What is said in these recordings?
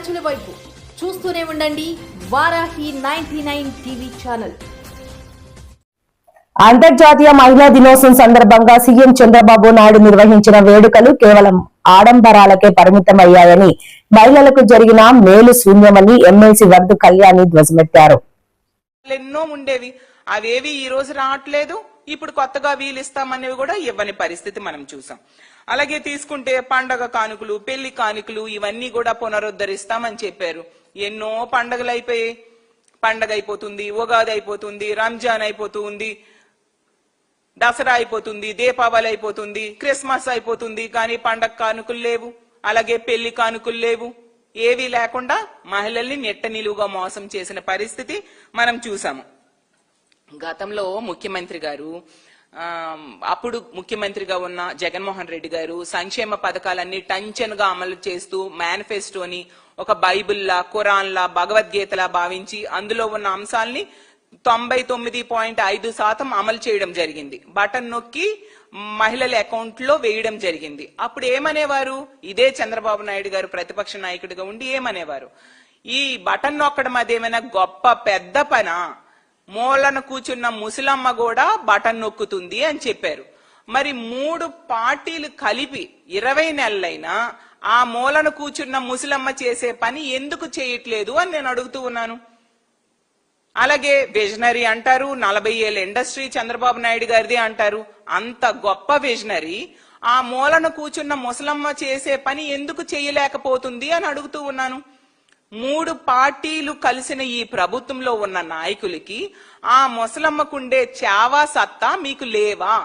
ప్రజల వైపు చూస్తూనే ఉండండి వారాహి 99 టీవీ ఛానల్. అంతర్జాతీయ మహిళా దినోత్సవం సందర్భంగా సీఎం చంద్రబాబు నాయుడు నిర్వహించిన వేడుకలు కేవలం ఆడంబరాలకే పరిమితమయ్యాయని, మహిళలకు జరిగిన మేలు శూన్యమని ఎమ్మెల్సీ వర్ధు కళ్యాణి ధ్వజమెత్తారు. ఎన్నో ఉండేవి, అవేవి ఈ రోజు రావట్లేదు. ఇప్పుడు కొత్తగా వీలు ఇస్తామనేవి కూడా ఇవ్వని పరిస్థితి మనం చూసాం. అలాగే తీసుకుంటే పండగ కానుకలు, పెళ్లి కానుకలు ఇవన్నీ కూడా పునరుద్ధరిస్తామని చెప్పారు. ఎన్నో పండగలు అయిపోయాయి. పండగ అయిపోతుంది, ఉగాది అయిపోతుంది, రంజాన్ అయిపోతుంది, దసరా అయిపోతుంది, దీపావళి అయిపోతుంది, క్రిస్మస్ అయిపోతుంది. కానీ పండగ కానుకలు లేవు, అలాగే పెళ్లి కానుకలు లేవు. ఏవీ లేకుండా మహిళల్ని నెట్ట నిలువుగా మోసం చేసిన పరిస్థితి మనం చూసాము. గతంలో ముఖ్యమంత్రి గారు, అప్పుడు ముఖ్యమంత్రిగా ఉన్న జగన్మోహన్ రెడ్డి గారు సంక్షేమ పథకాలన్నీ టంచన్గా అమలు చేస్తూ మేనిఫెస్టోని ఒక బైబిల్లా, ఖురాన్లా, భగవద్గీతలా భావించి అందులో ఉన్న అంశాలని 99.5% అమలు చేయడం జరిగింది. బటన్ నొక్కి మహిళల అకౌంట్ లో వేయడం జరిగింది. అప్పుడు ఏమనేవారు? ఇదే చంద్రబాబు నాయుడు గారు ప్రతిపక్ష నాయకుడిగా ఉండి ఏమనేవారు? ఈ బటన్ నొక్కడం అదేమైనా గొప్ప పెద్ద పనా? మూలన కూర్చున్న ముసలమ్మ కూడా బటన్ నొక్కుతుంది అని చెప్పారు. మరి 3 పార్టీలు కలిపి 20 నెలలైనా ఆ మూలన కూర్చున్న ముసలమ్మ చేసే పని ఎందుకు చేయట్లేదు అని నేను అడుగుతూ ఉన్నాను. అలాగే విజనరీ అంటారు, 40 ఏళ్ళ ఇండస్ట్రీ చంద్రబాబు నాయుడు గారిది అంటారు. అంత గొప్ప విజనరీ ఆ మూలన కూర్చున్న ముసలమ్మ చేసే పని ఎందుకు చేయలేకపోతుంది అని అడుగుతూ ఉన్నాను. 3 పార్టీలు కలిసిన ఈ ప్రభుత్వంలో ఉన్న నాయకులకి ఆ ముసలమ్మకుండే చావా సత్తా మీకు లేవా?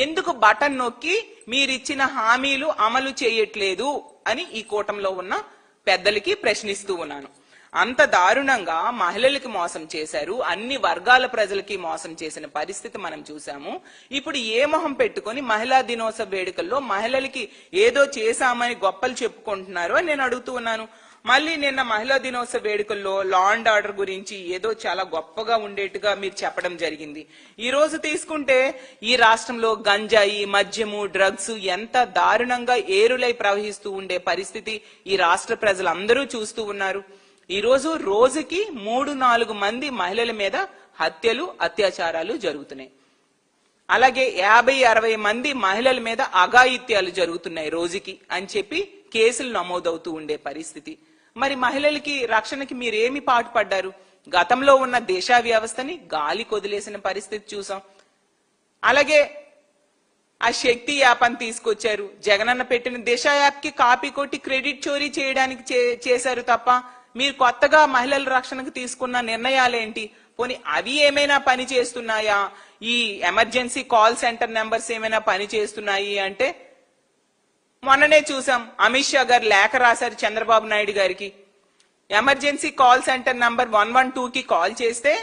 ఎందుకు బటన్ నొక్కి మీరిచ్చిన హామీలు అమలు చేయట్లేదు అని ఈ కూటమిలో ఉన్న పెద్దలకి ప్రశ్నిస్తూ ఉన్నాను. అంత దారుణంగా మహిళలకి మోసం చేశారు, అన్ని వర్గాల ప్రజలకి మోసం చేసిన పరిస్థితి మనం చూసాము. ఇప్పుడు ఏ మొహం పెట్టుకుని మహిళా దినోత్సవ వేడుకల్లో మహిళలకి ఏదో చేశామని గొప్పలు చెప్పుకుంటున్నారు అని నేను అడుగుతూ ఉన్నాను. మళ్ళీ నిన్న మహిళా దినోత్సవ వేడుకల్లో లా అండ్ ఆర్డర్ గురించి ఏదో చాలా గొప్పగా ఉండేట్టుగా మీరు చెప్పడం జరిగింది. ఈ రోజు తీసుకుంటే ఈ రాష్ట్రంలో గంజాయి, మద్యము, డ్రగ్స్ ఎంత దారుణంగా ఏరులై ప్రవహిస్తూ ఉండే పరిస్థితి ఈ రాష్ట్ర ప్రజలందరూ చూస్తూ ఉన్నారు. ఈ రోజు రోజుకి 3-4 మంది మహిళల మీద హత్యలు, అత్యాచారాలు జరుగుతున్నాయి. అలాగే 50-60 మంది మహిళల మీద అఘాయిత్యాలు జరుగుతున్నాయి రోజుకి అని చెప్పి కేసులు నమోదవుతూ ఉండే పరిస్థితి. మరి మహిళలకి రక్షణకి మీరేమి పాటుపడ్డారు? గతంలో ఉన్న దిశా వ్యవస్థని గాలి కొదిలేసిన పరిస్థితి చూసాం. అలాగే ఆ శక్తి యాప్ అని తీసుకొచ్చారు. జగనన్న పెట్టిన దిశ యాప్ కి కాపీ కొట్టి క్రెడిట్ చోరీ చేయడానికి చేశారు తప్ప మీరు కొత్తగా మహిళల రక్షణకు తీసుకున్న నిర్ణయాలేంటి? పోనీ అవి ఏమైనా పని చేస్తున్నాయా? ఈ ఎమర్జెన్సీ కాల్ సెంటర్ నెంబర్స్ ఏమైనా పని చేస్తున్నాయి అంటే మొన్ననే చూసాం, అమిత్ షా గారు లేఖ రాశారు చంద్రబాబు నాయుడు గారికి. ఎమర్జెన్సీ కాల్ సెంటర్ నంబర్ 112కి కాల్ చేస్తే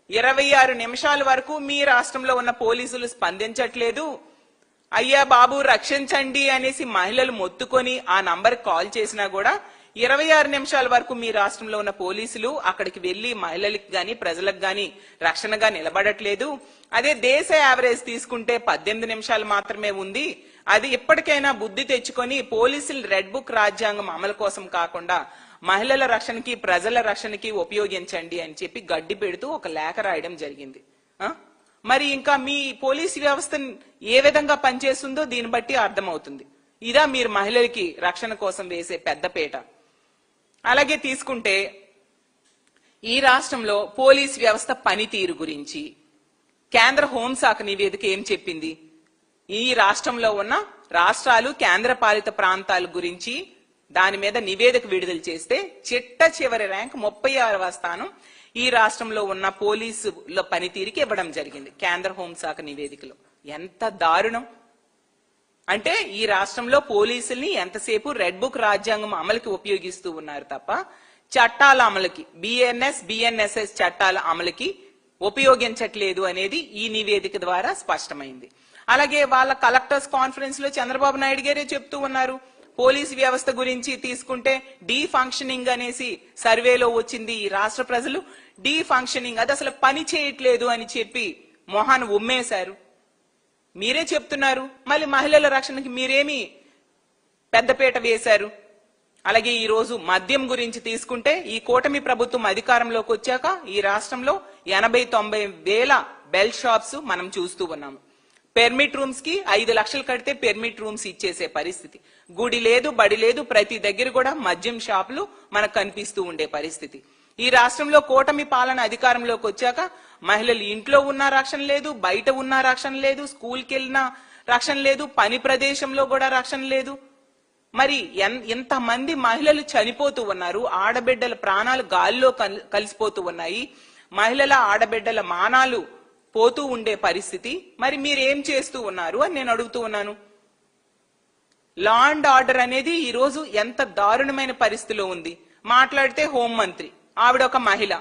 26 నిమిషాల వరకు మీ రాష్ట్రంలో ఉన్న పోలీసులు స్పందించట్లేదు. అయ్యా బాబు రక్షించండి అనేసి మహిళలు మొత్తుకొని ఆ నంబర్ కాల్ చేసినా కూడా 26 నిమిషాల వరకు మీ రాష్ట్రంలో ఉన్న పోలీసులు అక్కడికి వెళ్లి మహిళలకు గాని ప్రజలకు గాని రక్షణగా నిలబడట్లేదు. అదే దేశ యావరేజ్ తీసుకుంటే 18 నిమిషాలు మాత్రమే ఉంది. అది ఇప్పటికైనా బుద్ధి తెచ్చుకొని పోలీసులు రెడ్ బుక్ రాజ్యాంగం అమలు కోసం కాకుండా మహిళల రక్షణకి, ప్రజల రక్షణకి ఉపయోగించండి అని చెప్పి గడ్డి పెడుతూ ఒక లేఖ రాయడం జరిగింది. మరి ఇంకా మీ పోలీసు వ్యవస్థ ఏ విధంగా పనిచేస్తుందో దీన్ని బట్టి అర్థమవుతుంది. ఇదా మీరు మహిళలకి రక్షణ కోసం వేసే పెద్దపీట? అలాగే తీసుకుంటే ఈ రాష్ట్రంలో పోలీస్ వ్యవస్థ పనితీరు గురించి కేంద్ర హోంశాఖ నివేదిక ఏం చెప్పింది? ఈ రాష్ట్రంలో ఉన్న రాష్ట్రాలు, కేంద్ర పాలిత ప్రాంతాల గురించి దాని మీద నివేదిక విడుదల చేస్తే చిట్ట చివరి ర్యాంక్ 36వ స్థానం ఈ రాష్ట్రంలో ఉన్న పోలీసుల పనితీరుకి ఇవ్వడం జరిగింది కేంద్ర హోంశాఖ నివేదికలో. ఎంత దారుణం! అంటే ఈ రాష్ట్రంలో పోలీసుల్ని ఎంతసేపు రెడ్ బుక్ రాజ్యాంగం అమలుకి ఉపయోగిస్తూ ఉన్నారు తప్ప చట్టాల అమలుకి, బిఎన్ఎస్ చట్టాల అమలుకి ఉపయోగించట్లేదు అనేది ఈ నివేదిక ద్వారా స్పష్టమైంది. అలాగే వాళ్ళ కలెక్టర్స్ కాన్ఫరెన్స్ లో చంద్రబాబు నాయుడు గారే చెప్తూ ఉన్నారు. పోలీస్ వ్యవస్థ గురించి తీసుకుంటే డీ ఫంక్షనింగ్ అనేసి సర్వేలో వచ్చింది. ఈ రాష్ట్ర ప్రజలు డీ ఫంక్షనింగ్, అది అసలు పని చేయట్లేదు అని చెప్పి మొహాన్ని ఉమ్మేశారు. మీరే చెప్తున్నారు. మళ్ళీ మహిళల రక్షణకి మీరేమి పెద్దపీట వేశారు? అలాగే ఈ రోజు మద్యం గురించి తీసుకుంటే ఈ కూటమి ప్రభుత్వం అధికారంలోకి వచ్చాక ఈ రాష్ట్రంలో 80-90 వేల బెల్ షాప్స్ మనం చూస్తూ ఉన్నాము. పెర్మిట్ రూమ్స్ కి 5 లక్షలు కడితే పెర్మిట్ రూమ్స్ ఇచ్చేసే పరిస్థితి. గుడి లేదు, బడి లేదు, ప్రతి దగ్గర కూడా మద్యం షాపులు మనకు కనిపిస్తూ ఉండే పరిస్థితి. ఈ రాష్ట్రంలో కూటమి పాలన అధికారంలోకి వచ్చాక మహిళలు ఇంట్లో ఉన్న రక్షణ లేదు, బయట ఉన్న రక్షణ లేదు, స్కూల్కి వెళ్ళిన రక్షణ లేదు, పని ప్రదేశంలో కూడా రక్షణ లేదు. మరి ఎంతమంది మహిళలు చనిపోతూ ఉన్నారు, ఆడబిడ్డల ప్రాణాలు గాల్లో కలిసిపోతూ ఉన్నాయి, మహిళల ఆడబిడ్డల మానాలు పోతూ ఉండే పరిస్థితి. మరి మీరేం చేస్తూ ఉన్నారు అని నేను అడుగుతూ ఉన్నాను. లా అండ్ ఆర్డర్ అనేది ఈ రోజు ఎంత దారుణమైన పరిస్థితిలో ఉంది. మాట్లాడితే హోంమంత్రి, ఆవిడ ఒక మహిళ.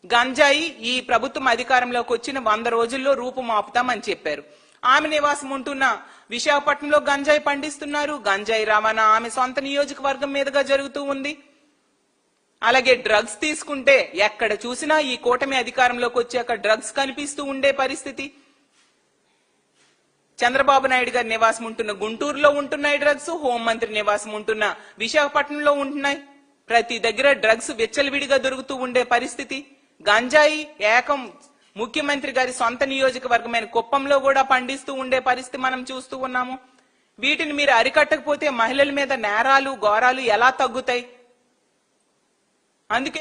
గంజాయి ఈ ప్రభుత్వం అధికారంలోకి వచ్చిన 100 రోజుల్లో రూపుమాపుతామని చెప్పారు. ఆమె నివాసం ఉంటున్న విశాఖపట్నంలో గంజాయి పండిస్తున్నారు. గంజాయి రవాణా ఆమె సొంత నియోజకవర్గం మీదుగా జరుగుతూ ఉంది. అలాగే డ్రగ్స్ తీసుకుంటే ఎక్కడ చూసినా ఈ కూటమి అధికారంలోకి వచ్చాక డ్రగ్స్ కనిపిస్తూ ఉండే పరిస్థితి. చంద్రబాబు నాయుడు గారి నివాసం ఉంటున్న గుంటూరులో ఉంటున్నాయి డ్రగ్స్, హోంమంత్రి నివాసం ఉంటున్న విశాఖపట్నంలో ఉంటున్నాయి. ప్రతి దగ్గర డ్రగ్స్ విచ్చలవిడిగా దొరుకుతూ ఉండే పరిస్థితి. గంజాయి ఏకం ముఖ్యమంత్రి గారి సొంత నియోజకవర్గమైన కుప్పంలో కూడా పండిస్తూ ఉండే పరిస్థితి మనం చూస్తూ ఉన్నాము. వీటిని మీరు అరికట్టకపోతే మహిళల మీద నేరాలు ఘోరాలు ఎలా తగ్గుతాయి? అందుకే